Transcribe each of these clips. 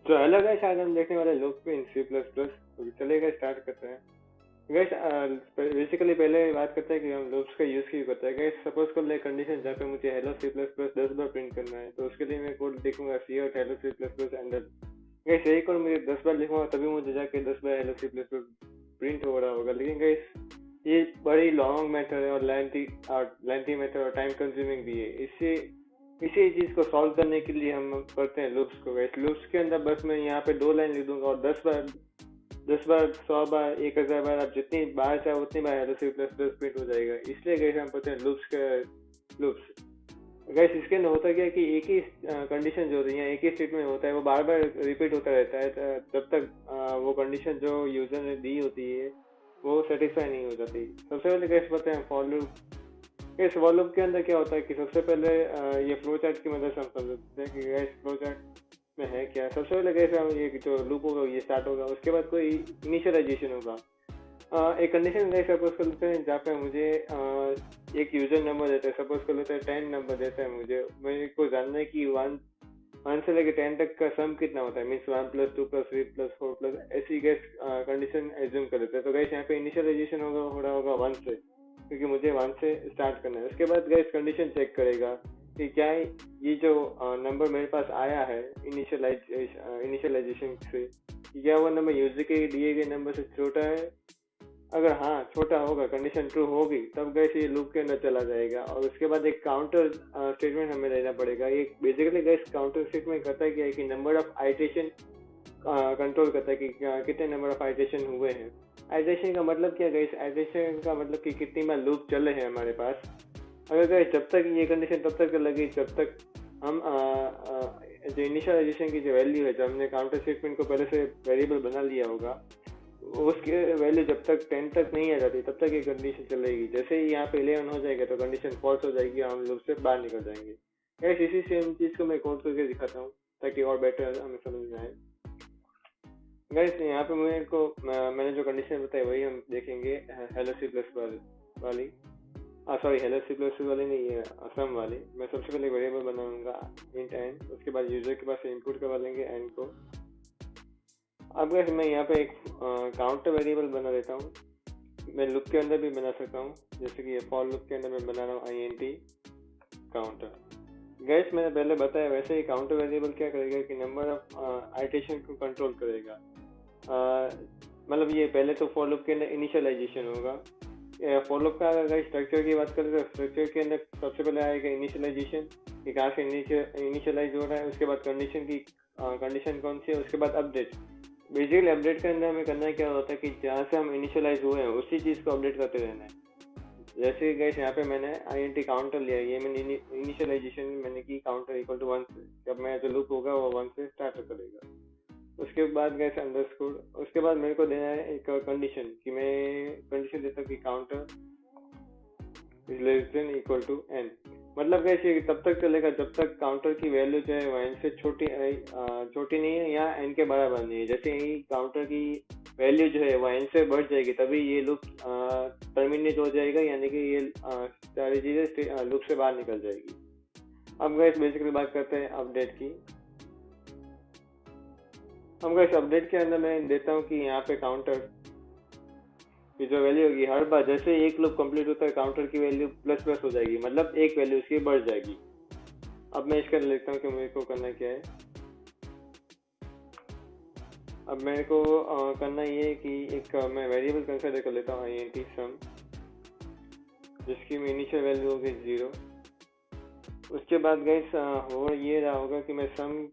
तो hello guys, आज हम देखने वाले loop in C plus plus. तो चलिए स्टार्ट करते हैं गाइस। बेसिकली पहले बात करते हैं कि हम लूप्स का यूज क्यों करते हैं गाइस। सपोज कर ले कंडीशन जहाँ पे मुझे हेलो सी प्लस प्लस 10 बार प्रिंट करना है, तो उसके लिए मैं कोड लिखूंगा सी और hello C plus plus and guys यही कोड मुझे 10 बार लिखूंगा, तभी मुझे जाके 10 बार hello C plus plus print हो रहा होगा। लेकिन गाइस ये बड़ी लॉन्ग मेथड है और लेंथी मेथड और टाइम कंज्यूमिंग भी है। इससे इसी चीज को सॉल्व करने के लिए हम करते हैं लूप्स को। गाइस लूप्स के अंदर बस मैं यहाँ पे 2 लाइन लिख दूंगा और 10 बार 100 बार 1000 बार आप जितनी बार चाहे उतनी बार hello C plus plus print हो जाएगा। इसलिए गैस हम पढ़ते हैं लूप्स के लूप्स। गैस इसके अंदर होता क्या है कि एक ही कंडीशन जो होती है, एक ही स्टेटमेंट होता है, वो बार बार रिपीट होता रहता है जब तक वो कंडीशन जो यूजर ने दी होती है वो सेटिस्फाई नहीं हो जाती। सबसे पहले गैस पढ़ते हैं फॉर लूप। इस फॉर लूप के अंदर क्या होता है कि सबसे पहले ये फ्लो चार्ट की मदद से हम समझते हैं कि गैस फ्लो चार्ट में है क्या। सबसे पहले कैसे हम ये जो लूप होगा ये स्टार्ट होगा, उसके बाद कोई इनिशियलाइजेशन होगा। एक कंडीशन गैस सपोज कर लेते हैं जहाँ पे मुझे एक यूजर नंबर देता है। सपोज कर लेते हैं 10 नंबर देता है मुझे, मेरे को जानना है कि 1 से लेकर 10 तक का सम कितना होता है, मीन्स 1 + 2 + 3 + 4 ऐसी गैस कंडीशन एज्यूम कर लेते हैं। तो गैस यहाँ पे इनिशियलाइजेशन हो रहा होगा 1 से, क्योंकि मुझे 1 से स्टार्ट करना है। उसके बाद गैस कंडीशन चेक करेगा कि क्या ये जो नंबर मेरे पास आया है इनिशियलाइजेशन से, क्या वो नंबर यूजर के दिए गए नंबर से छोटा है। अगर हाँ छोटा होगा, कंडीशन ट्रू होगी, तब गैस ये लूप के अंदर चला जाएगा। और उसके बाद एक काउंटर स्टेटमेंट हमें लेना पड़ेगा। ये बेसिकली गैस काउंटर स्टेटमेंट करता है क्या है कि नंबर ऑफ आइट्रेशन कंट्रोल करता है कि कितने नंबर ऑफ आइट्रेशन हुए हैं। आइट्रेशन का मतलब क्या गैस, आइट्रेशन का मतलब कि कितनी बार लूप चले हैं हमारे पास। अगर गैस जब तक ये कंडीशन तब तक लगी जब तक हम जो इनिशियलाइजेशन की जो वैल्यू है, जो हमने काउंटर स्टेटमेंट को पहले से वेरिएबल बना लिया होगा, उसके वैल्यू जब तक 10 तक नहीं आ जाती तब तक ये कंडीशन चलेगी। जैसे ही यहाँ पे 11 हो जाएगा तो कंडीशन फॉल्स हो जाएगी, हम लूप से बाहर निकल जाएंगे। गैस इसी सेम चीज को मैं कोड करके दिखाता हूँ ताकि और बेटर हमें समझ में आए। गैस यहाँ पे मैंने जो कंडीशन बताई वही हम देखेंगे हेलो सी प्लस वाली। सॉरी, हेलो सी प्लस वाली नहीं है, सम वाली। मैं सबसे पहले वेरिएबल बनाऊंगा इंट एन, उसके बाद यूजर के पास इनपुट करवा लेंगे एन को। अब गैस मैं यहाँ पे एक काउंटर वेरिएबल बना देता हूँ। मैं लूप के अंदर भी बना सकता हूँ, जैसे कि ये फॉर लूप के अंदर मैं बना रहा हूँ INT काउंटर। गैस मैंने पहले बताया वैसे ही काउंटर वेरिएबल क्या करेगा कि नंबर ऑफ आइट्रेशन को कंट्रोल करेगा। मतलब ये पहले तो फॉर लूप के अंदर इनिशियलाइजेशन होगा। फॉर लूप का अगर स्ट्रक्चर की बात करें तो स्ट्रक्चर के अंदर सबसे पहले आएगा इनिशियलाइजेशन कि कहाँ से इनिशियलाइज हो रहा है। उसके बाद कंडीशन कौन सी है, उसके बाद अपडेट। बेसिकली अपडेट के अंदर हमें करना क्या होता है कि जहाँ से हम इनिशियलाइज हुए हैं उसी चीज़ को अपडेट करते रहना है। जैसे गैस यहाँ पे मैंने INT काउंटर लिया, ये मैंने इनिशियलाइजेशन मैंने की काउंटर इक्वल टू 1 से। जब मैं जो लूप होगा वो 1 से स्टार्ट करेगा। उसके बाद गैस अंडरस्कोर, उसके बाद मेरे को देना है एक कंडीशन कि मैं कंडीशन देता हूँ कि counter is less than equal to n। मतलब कैसे तब तक चलेगा जब तक काउंटर की वैल्यू जो है वो n से छोटी नहीं है या n के बराबर नहीं है। जैसे ही काउंटर की वैल्यू जो है वो n से बढ़ जाएगी तभी ये लूप टर्मिनेट हो जाएगा, यानी कि ये सारी चीज़ें लूप से बाहर निकल जाएगी। अब गैस बेसिकली बात करते हैं अपडेट की। हम गैस अपडेट के अंदर मैं देता हूँ कि यहाँ पे काउंटर की जो वैल्यू होगी, हर बार जैसे एक लूप कंप्लीट होता है काउंटर की वैल्यू प्लस प्लस हो जाएगी, मतलब एक वैल्यू उसकी बढ़ जाएगी। अब मैं इसका लिखता हूँ कि मेरे को करना क्या है। अब मेरे को करना ये है कि एक मैं वेरिएबल कंसिडर कर लेता हूँ INT सम, जिसकी इनिशियल वैल्यू होगी 0। उसके बाद गैस हो ये रहा होगा कि मैं सम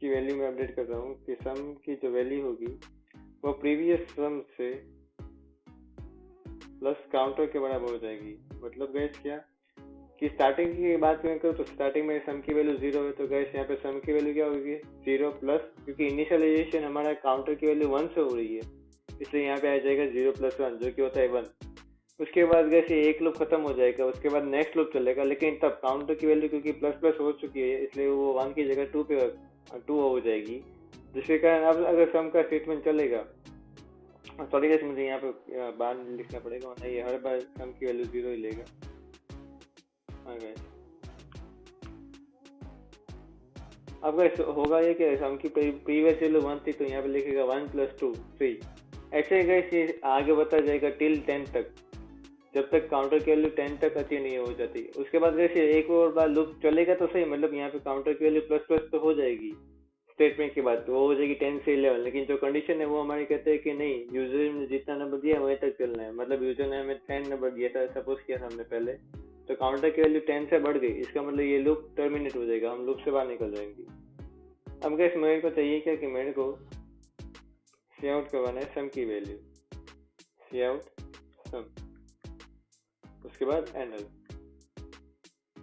की वैल्यू में अपडेट कर रहा हूँ कि सम की जो वैल्यू होगी वो प्रीवियस सम से प्लस काउंटर के बराबर हो जाएगी। मतलब गैस क्या कि स्टार्टिंग की बात करें तो स्टार्टिंग में सम की वैल्यू 0 है, तो गैस यहाँ पे सम की वैल्यू क्या होगी 0 प्लस, क्योंकि इनिशियलाइजेशन हमारा काउंटर की वैल्यू 1 से हो रही है, इसलिए यहाँ पे आ जाएगा 0 + 1 जो कि होता है 1। उसके बाद गैस ये एक लूप खत्म हो जाएगा, उसके बाद नेक्स्ट लूप चलेगा, लेकिन तब काउंटर की वैल्यू क्योंकि प्लस प्लस हो चुकी है इसलिए वो 1 की जगह 2 हो जाएगी, जिसके कारण अब अगर सम का स्टेटमेंट चलेगा। सॉरी गैस मुझे यहाँ पे बार लिखना पड़ेगा वरना ये हर बार सम की वैल्यू 0 ही लेगा। हाँ गैस अब guys होगा ये कि सम की प्रीवियस वैल्यू 1 थी तो यहाँ पे लिखेगा 1 + 2 3। ऐसे गाइस ये आगे बढ़ता जाएगा टिल 10 तक, जब तक काउंटर की वैल्यू 10 तक अचीव नहीं हो जाती। उसके बाद वैसे एक और बार लूप चलेगा तो सही, मतलब यहाँ पे काउंटर की वैल्यू प्लस प्लस तो हो जाएगी स्टेटमेंट के बाद, तो वो हो जाएगी 10 से 11। लेकिन जो कंडीशन है वो हमारे कहते हैं कि नहीं, यूजर ने जितना नंबर दिया वहीं तक चलना है। मतलब यूजर ने हमें 10 नंबर दिया था, सपोज किया था हमने पहले, तो काउंटर की वैल्यू 10 से बढ़ गई, इसका मतलब ये लूप टर्मिनेट हो जाएगा, हम लूप से बाहर निकल जाएंगे। अब गैस मेरे को चाहिए क्या कि मेरे को सी आउट करवाना है सम की वैल्यू, सी आउट सम, उसके बाद एनल।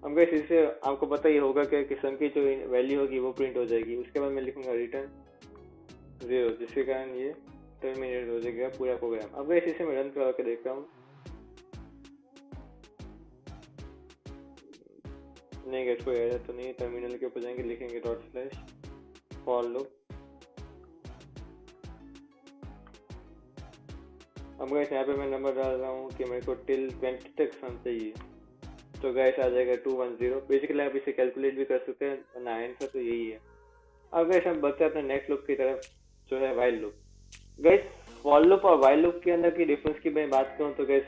अब गैस इससे आपको पता ही होगा कि सम की जो वैल्यू होगी वो प्रिंट हो जाएगी। उसके बाद मैं लिखूंगा रिटर्न 0, जिसके कारण ये टर्मिनेट हो जाएगा पूरा प्रोग्राम। अब गैस इसे मैं रन करा के देखता हूँ। नहीं गैस कोई एरर तो नहीं है। टर्मिनल के ऊपर जाएंगे, लिखेंगे ./for loop। अब गैस यहाँ पे मैं नंबर डाल रहा हूँ कि मेरे को टिल 20 तक सम चाहिए, तो गैस आ जाएगा 210। बेसिकली आप इसे कैलकुलेट भी कर सकते हैं, वरना आंसर तो यही है। अब गैस हम बढ़ते हैं अपने नेक्स्ट लूप की तरफ, जो है while loop. Gas for loop और वाइल लूप के अंदर की डिफरेंस की मैं बात करूँ तो गैस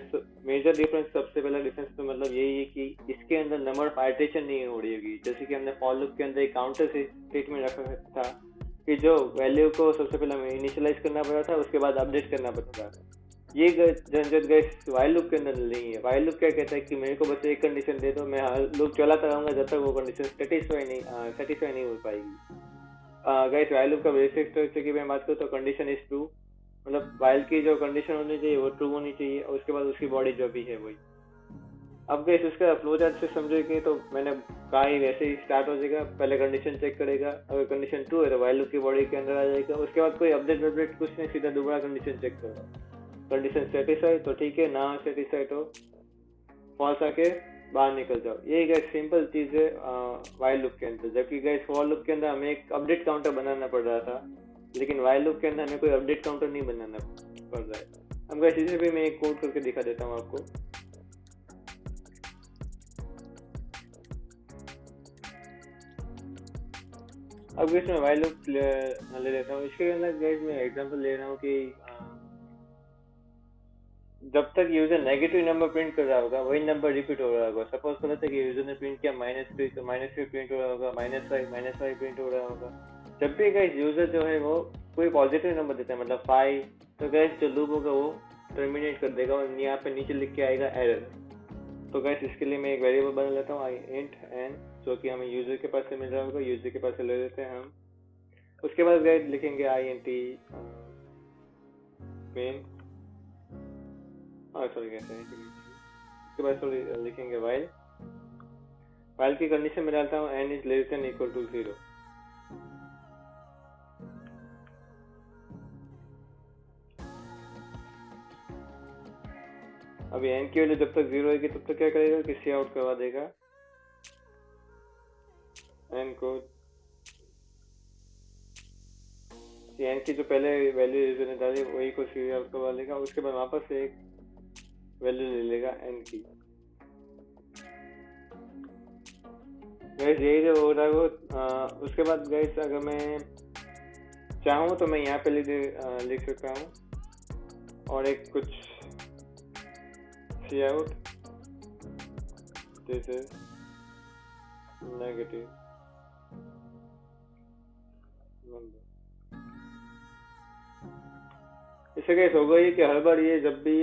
मेजर डिफरेंस, सबसे पहला डिफरेंस तो मतलब यही है कि इसके अंदर नंबर ऑफ आइटरेशन नहीं हो रही होगी। जैसे कि हमने फॉर लूप के अंदर एक काउंटर से स्टेटमेंट रखा था कि जो वैल्यू को सबसे पहले हमें इनिशियलाइज करना पड़ा था, उसके बाद अपडेट करना पड़ता था। ये झंझट गैस वाइल लूप के अंदर नहीं है। वाइल लूप क्या कहता है कि मेरे को बस एक कंडीशन दे दो, मैं लूप चलाता रहूंगा जब तक वो कंडीशन सेटिस्फाई नहीं हो पाएगी। गैस वाइल लूप का बेसिक स्ट्रक्चर की मैं बात करूँ तो कंडीशन इज ट्रू, मतलब वाइल की जो कंडीशन होनी चाहिए वो ट्रू होनी चाहिए, और उसके बाद उसकी बॉडी जो भी है वही। अब गैस उसका फ्लो चार्ट से समझेंगे तो मैंने कहा ही वैसे ही स्टार्ट हो जाएगा। पहले कंडीशन चेक करेगा, अगर कंडीशन ट्रू है तो वाइल लूप की बॉडी के अंदर आ जाएगा। उसके बाद कोई अपडेट कुछ नहीं, सीधा दोबारा कंडीशन चेक करेगा। कंडीशन सेटिस्फाई तो ठीक है, ना सेटिस्फाई तो फॉल्स आके बाहर निकल जाओ। ये गैस सिंपल चीज है वाइल लूप के अंदर। जबकि गैस फॉर लूप के अंदर हमें एक अपडेट काउंटर बनाना पड़ रहा था, लेकिन वाइल लूप के अंदर हमें कोई अपडेट काउंटर नहीं बनाना पड़ रहा है। अब गैस इसे भी मैं एक कोड करके दिखा देता हूँ आपको। अब गैस मैं वाइल लूप ले लेता हूँ। इसके अंदर गैस मैं एग्जांपल ले रहा हूँ कि जब तक यूजर नेगेटिव नंबर प्रिंट कर रहा होगा वही नंबर रिपीट हो रहा होगा। सपोज कर लेते कि यूजर ने प्रिंट किया -3, तो -3 प्रिंट हो रहा होगा, -5 प्रिंट हो रहा होगा। जब भी गैस यूजर जो है वो कोई पॉजिटिव नंबर देता है, मतलब 5, तो गैस जो लूप होगा वो टर्मिनेट कर देगा और यहाँ पे नीचे लिख के आएगा एरर। तो गैस इसके लिए मैं एक वेरिएबल बना लेता हूँ int n, जो कि हमें यूजर के पास से मिल रहा होगा, यूजर के पास से ले लेते हैं हम। उसके बाद गैस लिखेंगे int main, सॉरी कैसे है, उसके बाद सॉरी लिखेंगे वाइल की कंडीशन में डालता हूँ n > = 0। अभी n की वैल्यू जब तक 0 होगी तब तक क्या करेगा कि सी आउट करवा देगा n को। n की जो पहले वैल्यू यूजर ने डाली वही को सी आउट करवा लेगा। उसके बाद वापस से एक वैल्यू ले लेगा n की। गैस यही जो हो रहा है वो। उसके बाद गैस अगर मैं चाहूँ तो मैं यहाँ पे लिख सकता हूँ और एक कुछ cout this is negative number. इससे कैसे होगा ये कि हर बार ये जब भी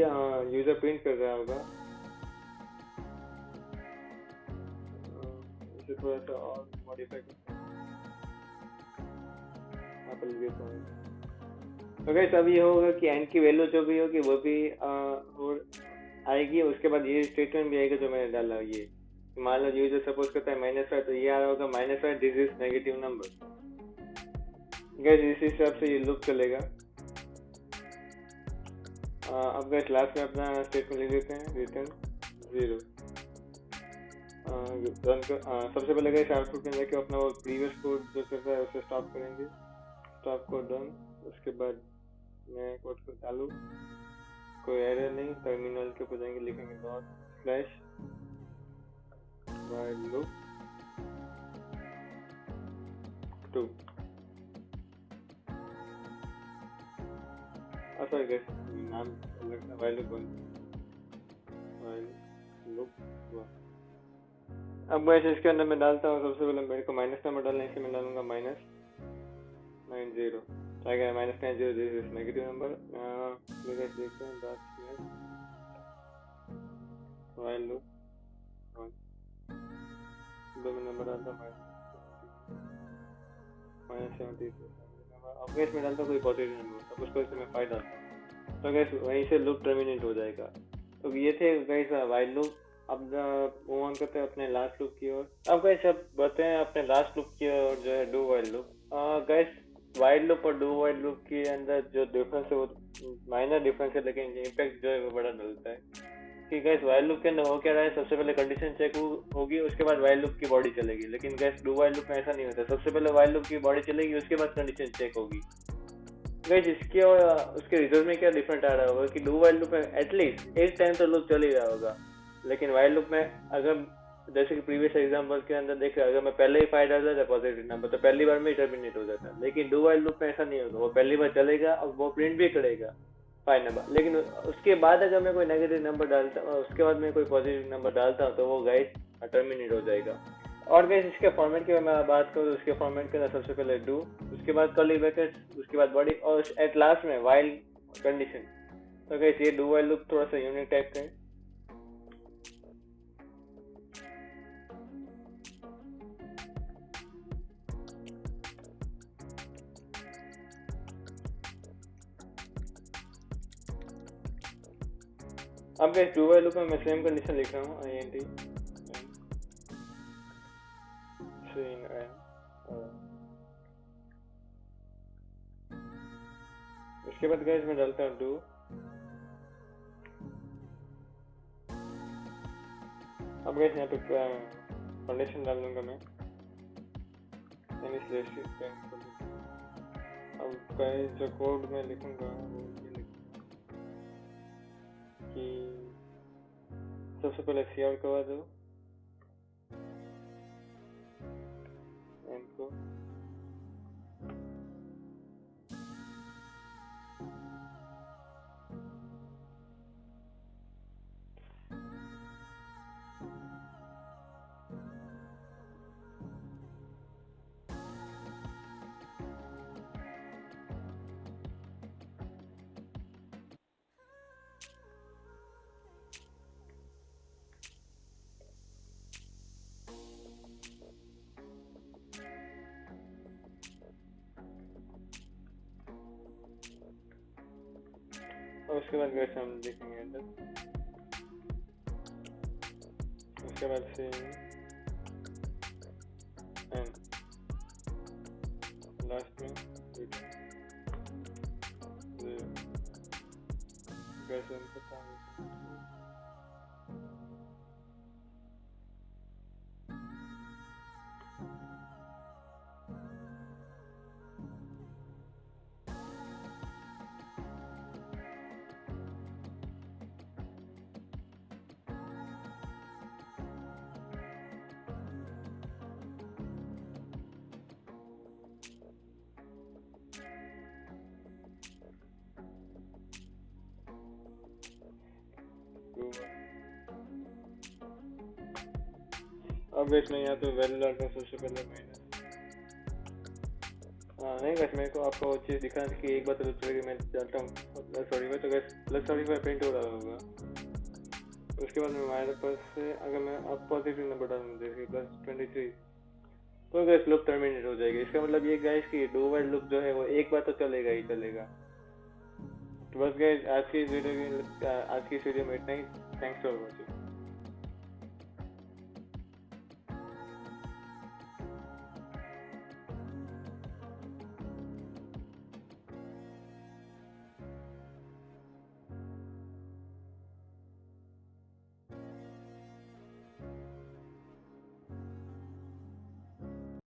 यूजर प्रिंट कर रहा होगा, इसे थोड़ा सा और मॉडिफाई तो गैस अब ये होगा कि n की वैल्यू जो भी होगी वो भी आएगी। उसके बाद ये स्टेटमेंट भी आएगा जो मैंने डाला। ये मान लो यूजर सपोज करता है -5, तो ये आ रहा होगा -5 this is negative number. Gas इस हिसाब से ये लूप चलेगा। अब गैस लास्ट में अपना स्टेटमेंट लिख देते हैं रिटर्न 0। सबसे पहले गैस आउटपुट के अंदर अपना वो प्रीवियस कोड जो चल रहा है उसे स्टॉप करेंगे, स्टॉप कोड डन। उसके बाद मैं कोड को चालू, कोई एरर नहीं। टर्मिनल के ऊपर जाएंगे, लिखेंगे ./while loop 2. सॉरी गाइस, नाम अलग था, वाइल लूप 1, वाइल लूप 1. अब गाइस इसके अंदर मैं डालता हूँ, सबसे पहले मेरे को माइनस नंबर डालने से मैं डालूंगा -90. तो आएगा -90, this is negative number. Guys देखते हैं बात में वाइल लूप 1, दो में नंबर डालता हूँ -70. अब गाइस मैं डालता हूँ कोई पॉजिटिव नंबर, सपोज करो मैं 5 डालता हूँ, तो गाइस वहीं से लूप टर्मिनेट हो जाएगा. तो ये थे गाइस वाइल लूप. अब मूव ऑन करते हैं अपने लास्ट लूप की ओर. अब गाइस अब बढ़ते हैं अपने लास्ट लूप की ओर, जो है do while loop. Guys while loop और डू वाइल लूप के अंदर जो डिफरेंस है वो माइनर डिफरेंस है, लेकिन इम्पैक्ट जो है वो बड़ा डलता है. कि गाइस वाइल लूप के अंदर हो क्या रहा है, सबसे पहले कंडीशन चेक होगी, उसके बाद वाइल लूप की बॉडी चलेगी. लेकिन गाइस डू वाइल लूप में ऐसा नहीं होता, सबसे पहले वाइल लूप की बॉडी चलेगी, उसके बाद कंडीशन चेक होगी. गाइस इसके और उसके रिजल्ट में क्या डिफरेंट आ रहा होगा कि डू वाइल लूप में एटलीस्ट एक टाइम तो लूप चल ही रहा होगा, लेकिन वाइल लूप में अगर जैसे कि प्रीवियस एग्जांपल के अंदर देख रहे, अगर मैं पहले ही 5 डालता था पॉजिटिव नंबर, तो पहली बार में ही टर्मिनेट हो जाता. लेकिन डू वाइल लूप में ऐसा नहीं होगा, वो पहली बार चलेगा और वो प्रिंट भी करेगा 5 नंबर, लेकिन उसके बाद अगर मैं कोई नेगेटिव नंबर डालता हूँ, उसके बाद मैं कोई पॉजिटिव नंबर डालता हूँ, तो वो गाइस टर्मिनेट हो जाएगा. और गाइस इसके फॉर्मेट की मैं बात करूँ तो इसके फॉर्मेट के अंदर सबसे पहले डू, उसके बाद कर्ली ब्रैकेट, उसके बाद बॉडी, और एट लास्ट में वाइल कंडीशन. तो गाइस ये डू वाइल लूप थोड़ा सा यूनिक टाइप का है. अब गाइस डू वाइल लूप में मैं सेम कंडीशन लिख रहा हूँ, INT उसके बाद गाइस मैं डालता हूँ डू. अब गाइस यहाँ पे कंडीशन डाल दूंगा मैं. अब गाइस जो कोड में लिखूंगा वो ये लिखूंगा कि सबसे पहले CR करवा दो इनको, और उसके बाद गाइस हम लिखेंगे अंदर, उसके बाद से एंड लास्ट में गाइस हम पता है अब गाइस मैं यहाँ पे वैल्यू डालता हूँ सबसे पहले माइनस. नहीं गाइस मेरे को आपको वो चीज़ दिखाना थी कि एक बात तो चलेगी, मैं डालता हूँ +45, तो गाइस +45 प्रिंट हो रहा होगा. उसके बाद मैं हमारे पास से अगर मैं अब पॉजिटिव नंबर डालूँ जैसे +23, तो गाइस लूप टर्मिनेट हो जाएगी. इसका मतलब ये गाइस कि डू वाइल लूप जो है वो एक बार तो चलेगा ही चलेगा. तो बस गाइस आज की वीडियो में इतना ही. Thanks for watching.